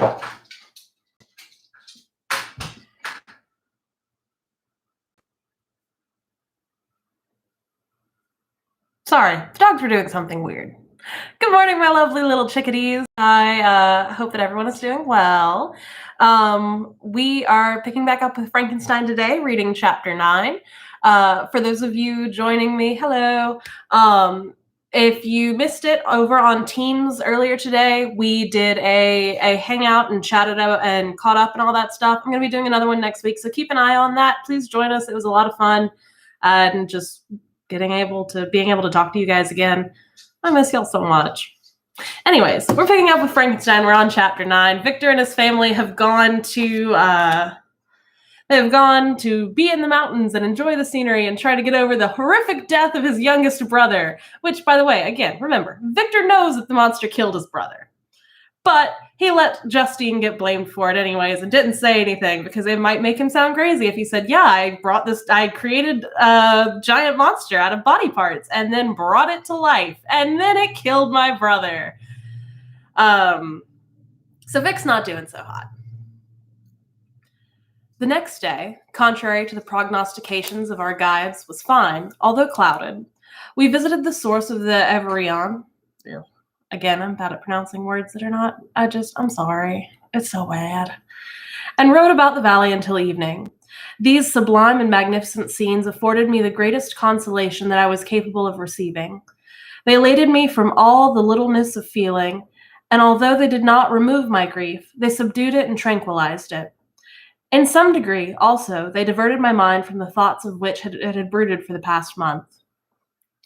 Sorry, the dogs were doing something weird. Good morning, my lovely little chickadees. I hope that everyone is doing well. We are picking back up with Frankenstein today, reading chapter 9. For those of you joining me, hello. If you missed it over on Teams earlier today, we did a hangout and chatted out and caught up and all that stuff. I'm going to be doing another one next week, so keep an eye on that. Please join us. It was a lot of fun, and just being able to talk to you guys again. I miss y'all so much. Anyways, we're picking up with Frankenstein. We're on chapter 9. Victor and his family have gone to be in the mountains and enjoy the scenery and try to get over the horrific death of his youngest brother, which, by the way, again, remember, Victor knows that the monster killed his brother. But he let Justine get blamed for it anyways and didn't say anything because it might make him sound crazy if he said, yeah, I created a giant monster out of body parts and then brought it to life and then it killed my brother. So Vic's not doing so hot. The next day, contrary to the prognostications of our guides, was fine, although clouded. We visited the source of the Everion. Yeah. Again, I'm bad at pronouncing words that are not, I'm sorry. It's so bad. And rode about the valley until evening. These sublime and magnificent scenes afforded me the greatest consolation that I was capable of receiving. They elated me from all the littleness of feeling, and although they did not remove my grief, they subdued it and tranquilized it. In some degree, also, they diverted my mind from the thoughts of which it had brooded for the past month.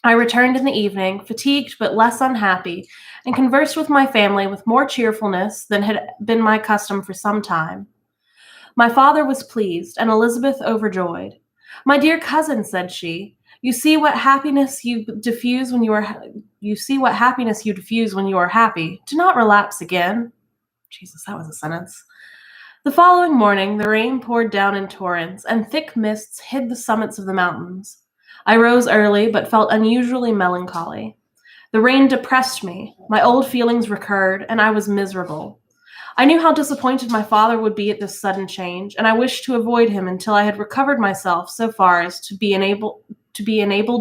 I returned in the evening, fatigued but less unhappy, and conversed with my family with more cheerfulness than had been my custom for some time. My father was pleased, and Elizabeth overjoyed. "My dear cousin," said she, "you see what happiness you diffuse when you are happy. Do not relapse again." Jesus, that was a sentence. The following morning, the rain poured down in torrents, and thick mists hid the summits of the mountains. I rose early, but felt unusually melancholy. The rain depressed me, my old feelings recurred, and I was miserable. I knew how disappointed my father would be at this sudden change, and I wished to avoid him until I had recovered myself so far as to be enabled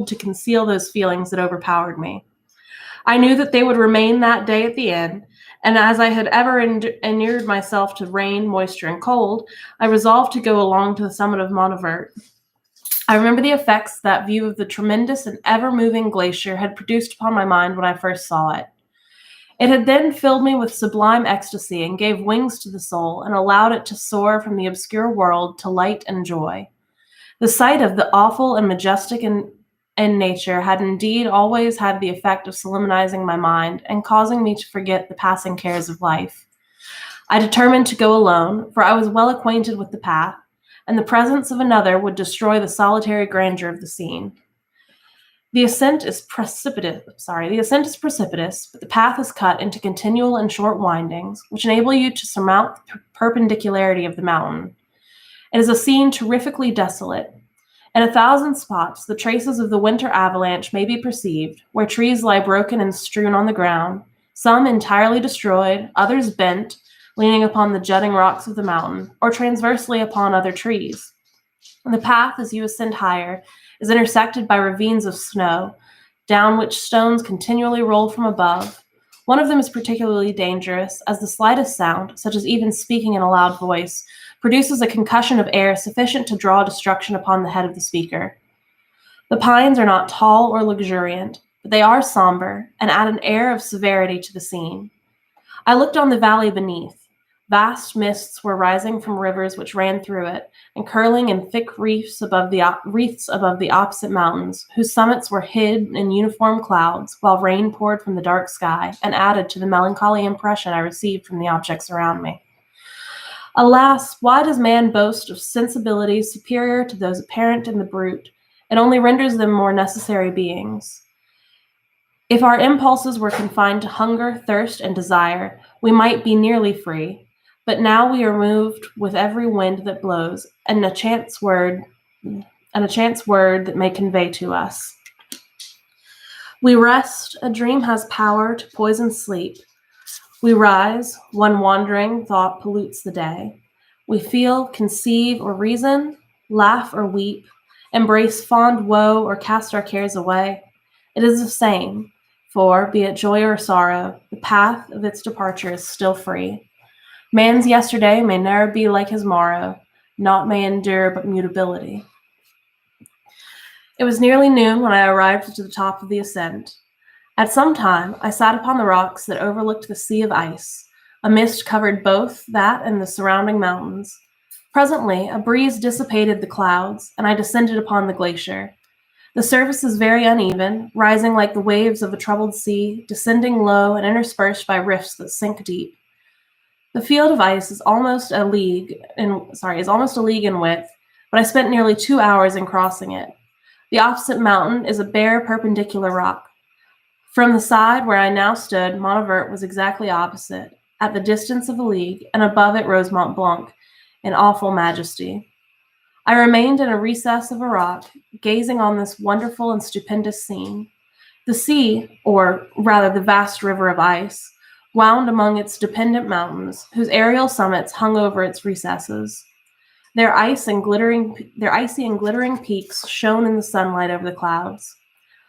to conceal those feelings that overpowered me. I knew that they would remain that day at the inn, and as I had ever inured myself to rain, moisture, and cold, I resolved to go along to the summit of Mont Avert. I remember the effects that view of the tremendous and ever-moving glacier had produced upon my mind when I first saw it. It had then filled me with sublime ecstasy and gave wings to the soul and allowed it to soar from the obscure world to light and joy. The sight of the awful and majestic in nature had indeed always had the effect of solemnizing my mind and causing me to forget the passing cares of life. I determined to go alone, for I was well acquainted with the path, and the presence of another would destroy the solitary grandeur of the scene. The ascent is precipitous, but the path is cut into continual and short windings, which enable you to surmount the perpendicularity of the mountain. It is a scene terrifically desolate. In 1,000 spots, the traces of the winter avalanche may be perceived, where trees lie broken and strewn on the ground, some entirely destroyed, others bent, leaning upon the jutting rocks of the mountain, or transversely upon other trees. The path, as you ascend higher, is intersected by ravines of snow, down which stones continually roll from above. One of them is particularly dangerous, as the slightest sound, such as even speaking in a loud voice, produces a concussion of air sufficient to draw destruction upon the head of the speaker. The pines are not tall or luxuriant, but they are somber and add an air of severity to the scene. I looked on the valley beneath. Vast mists were rising from rivers which ran through it, and curling in thick wreaths above the opposite mountains, whose summits were hid in uniform clouds, while rain poured from the dark sky, and added to the melancholy impression I received from the objects around me. Alas, why does man boast of sensibilities superior to those apparent in the brute? It only renders them more necessary beings. If our impulses were confined to hunger, thirst, and desire, we might be nearly free. But now we are moved with every wind that blows, and a chance word that may convey to us. We rest, a dream has power to poison sleep. We rise, one wandering thought pollutes the day. We feel, conceive, or reason, laugh or weep, embrace fond woe or cast our cares away. It is the same, for, be it joy or sorrow, the path of its departure is still free. Man's yesterday may ne'er be like his morrow, naught may endure but mutability. It was nearly noon when I arrived to the top of the ascent. At some time, I sat upon the rocks that overlooked the sea of ice. A mist covered both that and the surrounding mountains. Presently, a breeze dissipated the clouds, and I descended upon the glacier. The surface is very uneven, rising like the waves of a troubled sea, descending low and interspersed by rifts that sink deep. The field of ice is almost a league in width, but I spent nearly 2 hours in crossing it. The opposite mountain is a bare perpendicular rock. From the side where I now stood, Montvert was exactly opposite, at the distance of a league, and above it rose Mont Blanc, in awful majesty. I remained in a recess of a rock, gazing on this wonderful and stupendous scene. The sea, or rather the vast river of ice, wound among its dependent mountains, whose aerial summits hung over its recesses. Their icy and glittering peaks shone in the sunlight over the clouds.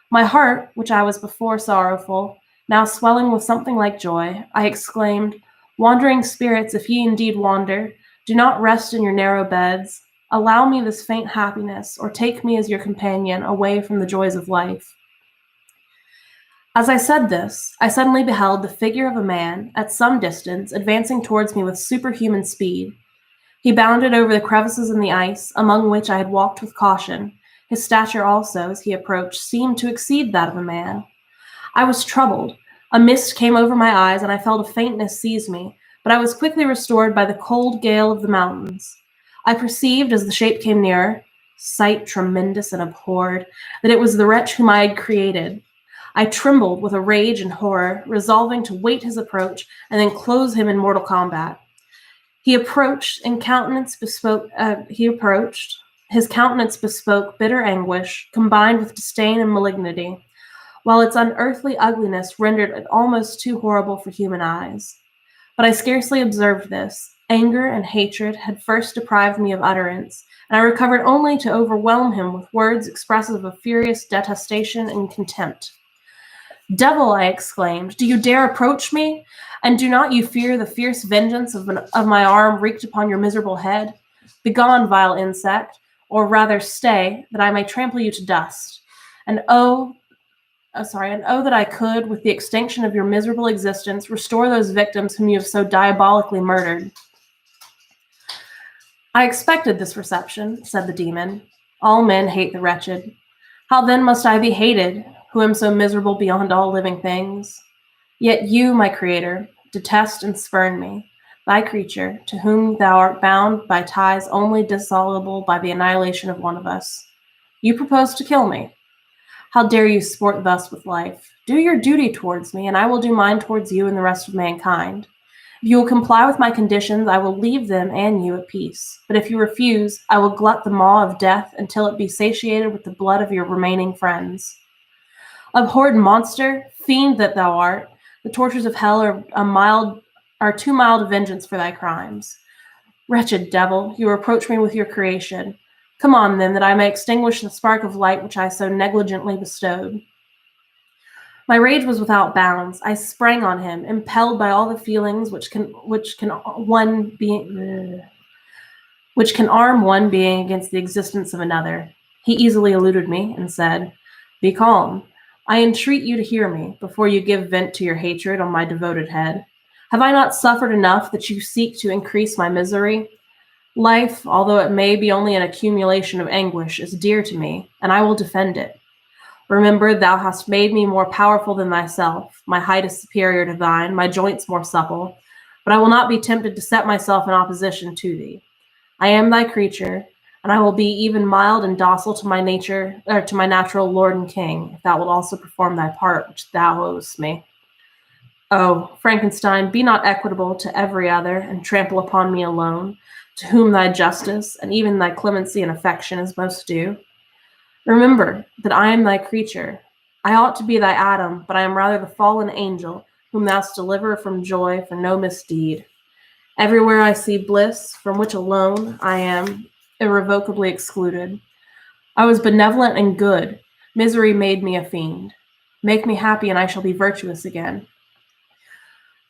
My heart, which I was before sorrowful, now swelling with something like joy, I exclaimed, "Wandering spirits, if ye indeed wander, do not rest in your narrow beds. Allow me this faint happiness, or take me as your companion away from the joys of life." As I said this, I suddenly beheld the figure of a man, at some distance, advancing towards me with superhuman speed. He bounded over the crevices in the ice, among which I had walked with caution. His stature also, as he approached, seemed to exceed that of a man. I was troubled. A mist came over my eyes, and I felt a faintness seize me, but I was quickly restored by the cold gale of the mountains. I perceived, as the shape came nearer, sight tremendous and abhorred, that it was the wretch whom I had created. I trembled with a rage and horror, resolving to wait his approach and then close him in mortal combat. His countenance bespoke bitter anguish, combined with disdain and malignity, while its unearthly ugliness rendered it almost too horrible for human eyes. But I scarcely observed this. Anger and hatred had first deprived me of utterance, and I recovered only to overwhelm him with words expressive of furious detestation and contempt. "Devil," I exclaimed, "do you dare approach me? And do not you fear the fierce vengeance of my arm wreaked upon your miserable head? Begone, vile insect, or rather stay, that I may trample you to dust. And oh that I could, with the extinction of your miserable existence, restore those victims whom you have so diabolically murdered." "I expected this reception," said the demon. "All men hate the wretched. How then must I be hated, who am so miserable beyond all living things? Yet you, my creator, detest and spurn me, thy creature, to whom thou art bound by ties only dissoluble by the annihilation of one of us. You propose to kill me. How dare you sport thus with life? Do your duty towards me, and I will do mine towards you and the rest of mankind. If you will comply with my conditions, I will leave them and you at peace. But if you refuse, I will glut the maw of death until it be satiated with the blood of your remaining friends. Abhorred monster, fiend that thou art, the tortures of hell are too mild a vengeance for thy crimes. Wretched devil, you reproach me with your creation. Come on, then, that I may extinguish the spark of light which I so negligently bestowed." My rage was without bounds. I sprang on him, impelled by all the feelings which can arm one being against the existence of another. He easily eluded me and said, "Be calm. I entreat you to hear me before you give vent to your hatred on my devoted head. Have I not suffered enough that you seek to increase my misery? Life, although it may be only an accumulation of anguish, is dear to me, and I will defend it. Remember, thou hast made me more powerful than thyself. My height is superior to thine, my joints more supple, but I will not be tempted to set myself in opposition to thee. I am thy creature, and I will be even mild and docile to my natural lord and king, if thou wilt also perform thy part which thou owest me. Oh, Frankenstein, be not equitable to every other, and trample upon me alone, to whom thy justice and even thy clemency and affection is most due. Remember that I am thy creature. I ought to be thy Adam, but I am rather the fallen angel, whom thou deliver from joy for no misdeed. Everywhere I see bliss, from which alone I am irrevocably excluded. I was benevolent and good. Misery made me a fiend. Make me happy, and I shall be virtuous again.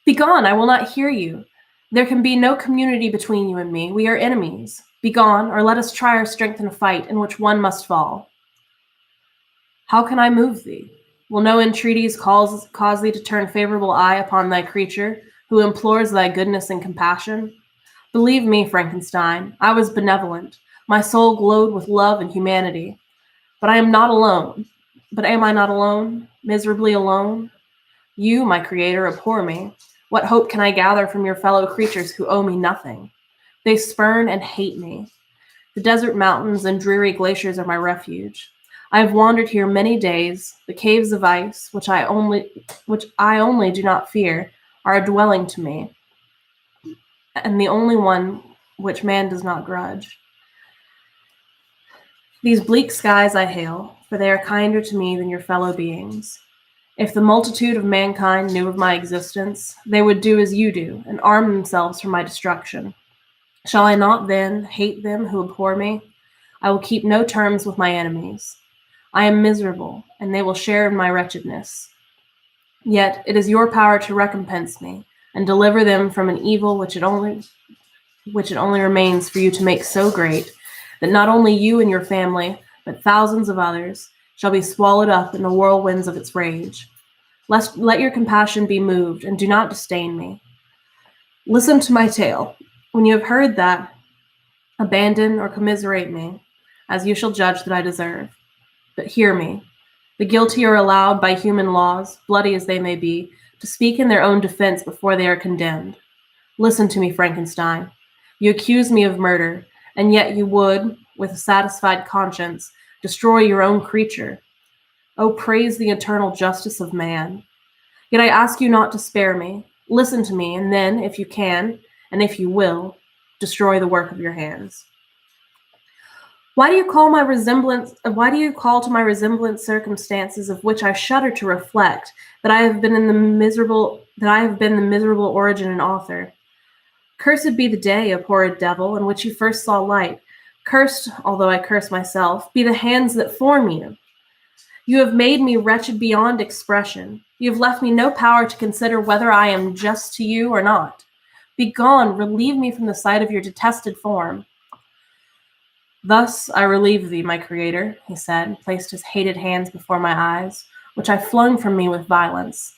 Begone, I will not hear you. There can be no community between you and me. We are enemies. Begone, or let us try our strength in a fight in which one must fall. How can I move thee? Will no entreaties cause thee to turn favorable eye upon thy creature, who implores thy goodness and compassion? Believe me, Frankenstein, I was benevolent. My soul glowed with love and humanity. But I am not alone. But am I not alone? Miserably alone? You, my creator, abhor me. What hope can I gather from your fellow creatures who owe me nothing? They spurn and hate me. The desert mountains and dreary glaciers are my refuge. I have wandered here many days. The caves of ice, which I only do not fear, are a dwelling to me, and the only one which man does not grudge. These bleak skies I hail, for they are kinder to me than your fellow beings. If the multitude of mankind knew of my existence, they would do as you do, and arm themselves for my destruction. Shall I not then hate them who abhor me? I will keep no terms with my enemies. I am miserable, and they will share in my wretchedness. Yet it is your power to recompense me, and deliver them from an evil which it only remains for you to make so great, that not only you and your family, but thousands of others, shall be swallowed up in the whirlwinds of its rage. Let your compassion be moved, and do not disdain me. Listen to my tale. When you have heard that, abandon or commiserate me, as you shall judge that I deserve. But hear me. The guilty are allowed by human laws, bloody as they may be, to speak in their own defense before they are condemned. Listen to me, Frankenstein. You accuse me of murder, and yet you would, with a satisfied conscience, destroy your own creature. Oh, praise the eternal justice of man. Yet I ask you not to spare me. Listen to me, and then, if you can, and if you will, destroy the work of your hands. Why do you call to my resemblance circumstances of which I shudder to reflect that I have been the miserable origin and author? Cursed be the day, abhorred devil, in which you first saw light. Cursed, although I curse myself, be the hands that form you. You have made me wretched beyond expression. You have left me no power to consider whether I am just to you or not. Begone, relieve me from the sight of your detested form. Thus I relieve thee, my creator, he said, placed his hated hands before my eyes, which I flung from me with violence.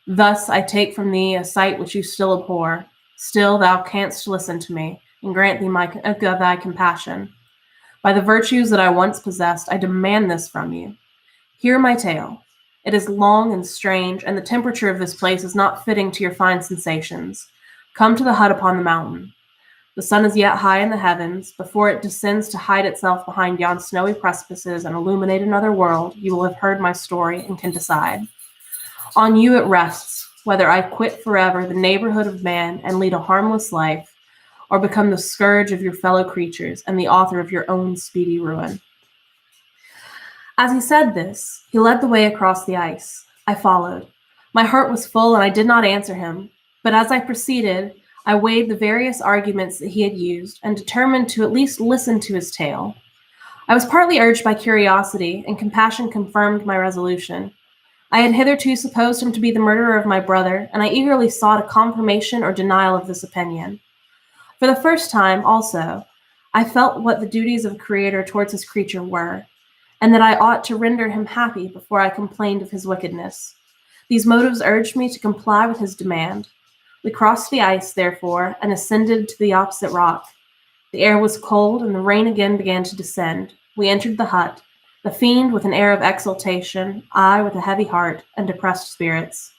Thus I take from thee a sight which you still abhor. Still thou canst listen to me, and grant thee thy compassion. By the virtues that I once possessed, I demand this from you. Hear my tale. It is long and strange, and the temperature of this place is not fitting to your fine sensations. Come to the hut upon the mountain. The sun is yet high in the heavens. Before it descends to hide itself behind yon snowy precipices and illuminate another world, you will have heard my story and can decide. On you it rests, whether I quit forever the neighborhood of man and lead a harmless life, or become the scourge of your fellow creatures and the author of your own speedy ruin. As he said this, he led the way across the ice. I followed. My heart was full, and I did not answer him, but as I proceeded, I weighed the various arguments that he had used and determined to at least listen to his tale. I was partly urged by curiosity, and compassion confirmed my resolution. I had hitherto supposed him to be the murderer of my brother, and I eagerly sought a confirmation or denial of this opinion. For the first time, also, I felt what the duties of a creator towards his creature were, and that I ought to render him happy before I complained of his wickedness. These motives urged me to comply with his demand. We crossed the ice, therefore, and ascended to the opposite rock. The air was cold, and the rain again began to descend. We entered the hut, the fiend with an air of exultation, I with a heavy heart and depressed spirits.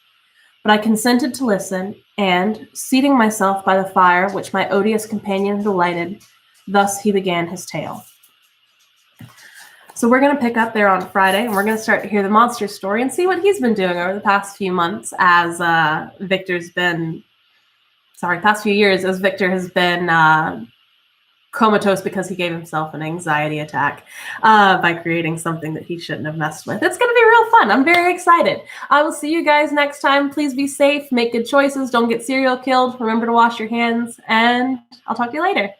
But I consented to listen, and, seating myself by the fire which my odious companion had lighted, thus he began his tale. So we're going to pick up there on Friday, and we're going to start to hear the monster story and see what he's been doing over the past few months as past few years as Victor has been comatose because he gave himself an anxiety attack by creating something that he shouldn't have messed with. It's going to be real fun. I'm very excited. I will see you guys next time. Please be safe. Make good choices. Don't get serial killed. Remember to wash your hands. And I'll talk to you later.